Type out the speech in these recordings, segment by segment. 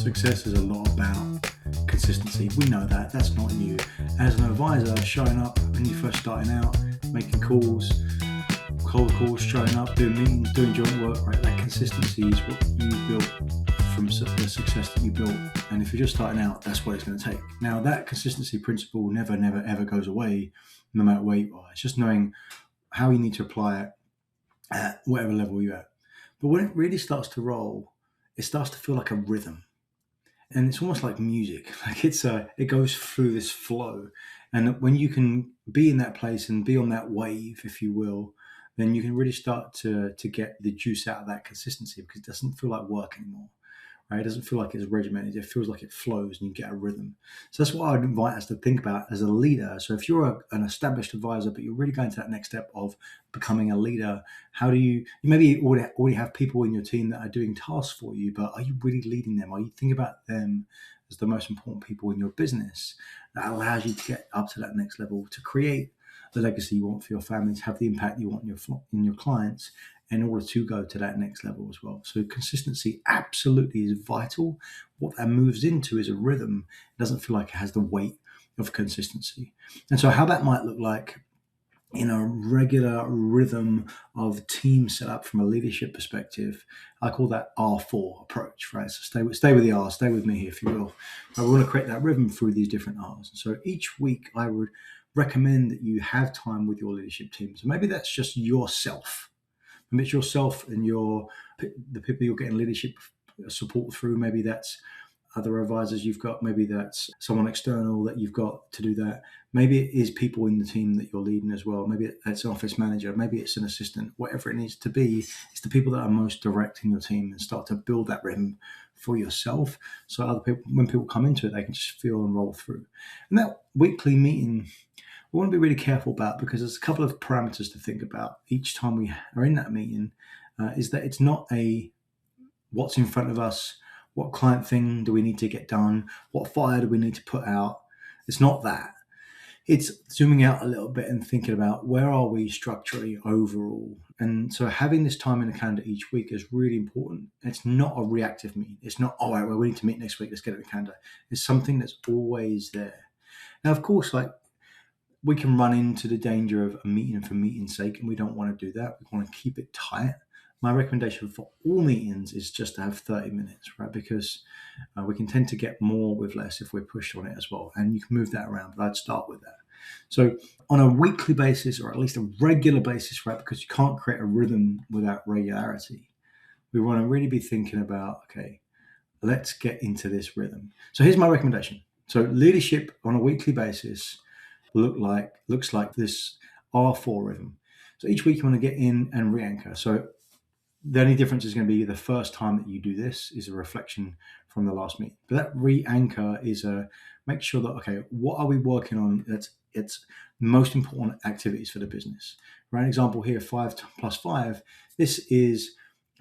Success is a lot about consistency. We know that. That's not new. As an advisor, showing up when you're first starting out, making calls, cold calls, showing up, doing meetings, doing joint work, right? That consistency is what you built from the success that you built. And if you're just starting out, that's what it's going to take. Now, that consistency principle never, ever goes away, no matter where you are. It's just knowing how you need to apply it at whatever level you're at. But when it really starts to roll, it starts to feel like a rhythm. And it's almost like music. Like it goes through this flow. And when you can be in that place and be on that wave, if you will, then you can really start to get the juice out of that consistency, because it doesn't feel like work anymore. Right? It doesn't feel like it's regimented. It feels like it flows and you get a rhythm. So that's what I'd invite us to think about as a leader. So if you're an established advisor, but you're really going to that next step of becoming a leader, how do you maybe already have people in your team that are doing tasks for you, but are you really leading them? Are you thinking about them as the most important people in your business? That allows you to get up to that next level, to create the legacy you want for your family, to have the impact you want in your clients, in order to go to that next level as well. So consistency absolutely is vital. What that moves into is a rhythm. It doesn't feel like it has the weight of consistency. And so how that might look like in a regular rhythm of team setup from a leadership perspective, I call that R4 approach, right? So stay with the R, stay with me here, if you will. I want to create that rhythm through these different R's. And so each week I would recommend that you have time with your leadership team. So maybe that's just yourself. Maybe it's yourself and the people you're getting leadership support through. Maybe that's other advisors you've got. Maybe that's someone external that you've got to do that. Maybe it is people in the team that you're leading as well. Maybe it's an office manager. Maybe it's an assistant. Whatever it needs to be, it's the people that are most direct in your team, and start to build that rhythm for yourself. So other people, when people come into it, they can just feel and roll through. And that weekly meeting, we want to be really careful about, because there's a couple of parameters to think about each time we are in that meeting, is that it's not a what's in front of us, what client thing do we need to get done, what fire do we need to put out. It's not that. It's zooming out a little bit and thinking about where are we structurally overall. And so having this time in the calendar each week is really important. It's not a reactive meeting. It's not, all right, well, we need to meet next week, let's get it in the calendar. It's something that's always there. Now, of course, we can run into the danger of a meeting for meeting's sake, and we don't want to do that. We want to keep it tight. My recommendation for all meetings is just to have 30 minutes, right? Because we can tend to get more with less if we're pushed on it as well. And you can move that around, but I'd start with that. So on a weekly basis, or at least a regular basis, right? Because you can't create a rhythm without regularity. We want to really be thinking about, okay, let's get into this rhythm. So here's my recommendation. So leadership on a weekly basis looks like this R4 rhythm. So each week you want to get in and re-anchor. So the only difference is going to be the first time that you do this is a reflection from the last meeting. But that re-anchor is make sure that, okay, what are we working on? It's most important activities for the business. Right? An example here, 5+5. This is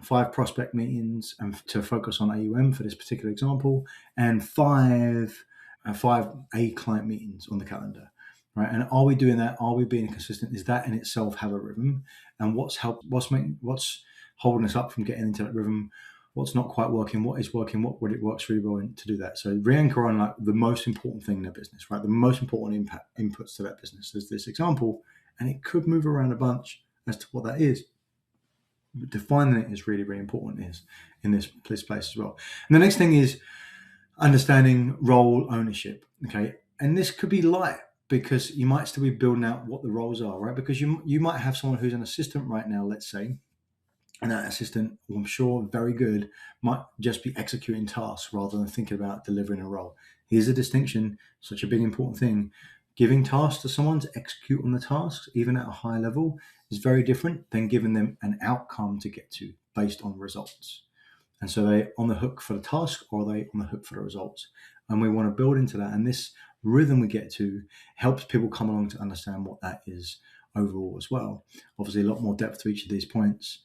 5 prospect meetings and to focus on AUM for this particular example, and 5 A client meetings on the calendar. Right? And are we doing that? Are we being consistent? Is that in itself have a rhythm? And what's holding us up from getting into that rhythm? What's not quite working? What is working? What would it works really well to do that? So re-anchor on the most important thing in their business, right? The most important inputs to that business. There's this example, and it could move around a bunch as to what that is. But defining it is really, really important in this place as well. And the next thing is understanding role ownership. Okay. And this could be light, because you might still be building out what the roles are, right? Because you might have someone who's an assistant right now, let's say, and that assistant, who I'm sure very good, might just be executing tasks rather than thinking about delivering a role. Here's a distinction, such a big important thing. Giving tasks to someone to execute on the tasks, even at a high level, is very different than giving them an outcome to get to based on results. And so they're on the hook for the task, or are they on the hook for the results? And we want to build into that. And this rhythm we get to helps people come along to understand what that is overall as well. Obviously, a lot more depth to each of these points.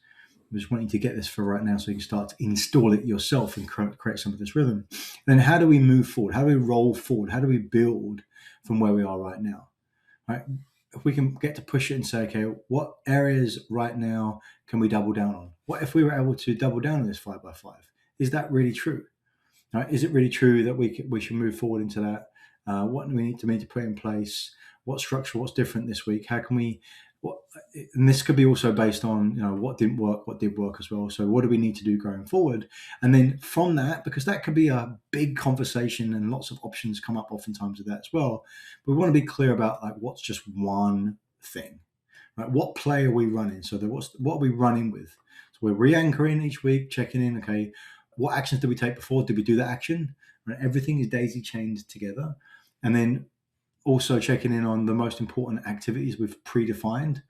I just want you to get this for right now so you can start to install it yourself and create some of this rhythm. Then how do we move forward? How do we roll forward? How do we build from where we are right now? Right? If we can get to push it and say, okay, what areas right now can we double down on? What if we were able to double down on this 5x5? Is that really true? Is it really true that we should move forward into that? What do we need to put in place? What structure? What's different this week? How can we? What, and this could be also based on what didn't work, what did work as well. So what do we need to do going forward? And then from that, because that could be a big conversation and lots of options come up oftentimes with that as well. We want to be clear about like what's just one thing, right? What play are we running? So what are we running with? So we're re-anchoring each week, checking in. Okay, what actions did we take before? Did we do that action? Right? Everything is daisy chained together, and then also checking in on the most important activities we've predefined,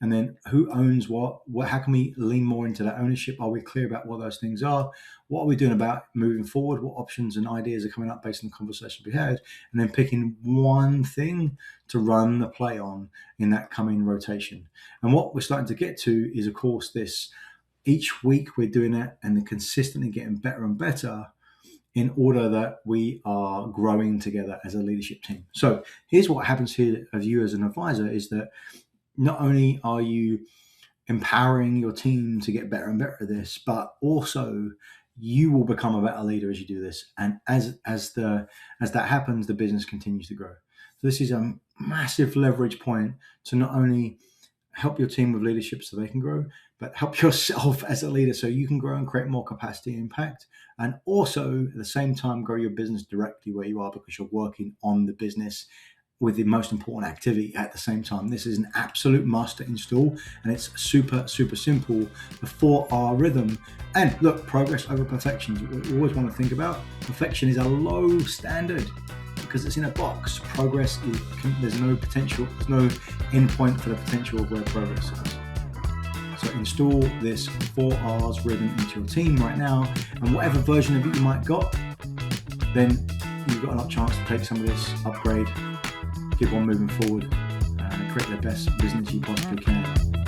and then who owns what, how can we lean more into that ownership? Are we clear about what those things are? What are we doing about moving forward? What options and ideas are coming up based on the conversation we had? And then picking one thing to run the play on in that coming rotation. And what we're starting to get to is, of course, this each week we're doing it and then consistently getting better and better in order that we are growing together as a leadership team. So here's what happens here of you as an advisor is that not only are you empowering your team to get better and better at this, but also you will become a better leader as you do this. And as that happens, the business continues to grow. So this is a massive leverage point to not only help your team with leadership so they can grow, but help yourself as a leader so you can grow and create more capacity and impact. And also at the same time, grow your business directly where you are because you're working on the business with the most important activity at the same time. This is an absolute must to install, and it's super, super simple. The 4R rhythm. And look, progress over perfection. We always want to think about perfection is a low standard because it's in a box. Progress there's no potential, there's no endpoint for the potential of where progress is. So install this 4Rs rhythm into your team right now, and whatever version of it you might got, then you've got enough chance to take some of this, upgrade, keep on moving forward, and create the best business you possibly can.